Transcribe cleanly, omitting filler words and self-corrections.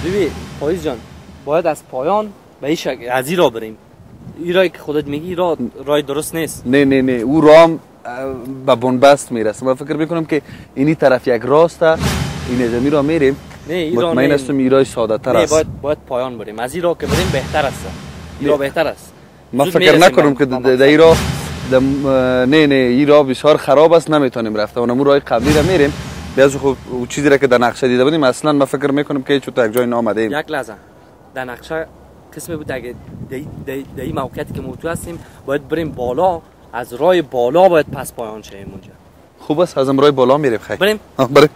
ببین فایز جان، باید از پایان به این شکل از این راه بریم. این راهی که خودت میگی راه درست نیست. نه او راه به بنبست میرسه. من فکر میکنم که اینی طرف یک راسته، این از را میریم. مطمئن هستم این راه ساده تر است. باید پایان بریم. از این راه که بریم بهتر است. این راه بهتر است. من فکر نکنم که در این راه نه این راه بسیار خراب است، نمیتونیم رفت. اونم راه قبلی را میریم. بیازو خب چیزی را که در نقشه دیده بودیم اصلا من فکر میکنم که چوت یک جای نامده ایم. یک لحظه، در نقشه قسمی بود اگه در این موقعیتی که موجود هستیم باید بریم بالا، از راه بالا باید پس پایان شیم اونجا. خوب است، از راه بالا میریم. خیر بریم. بریم.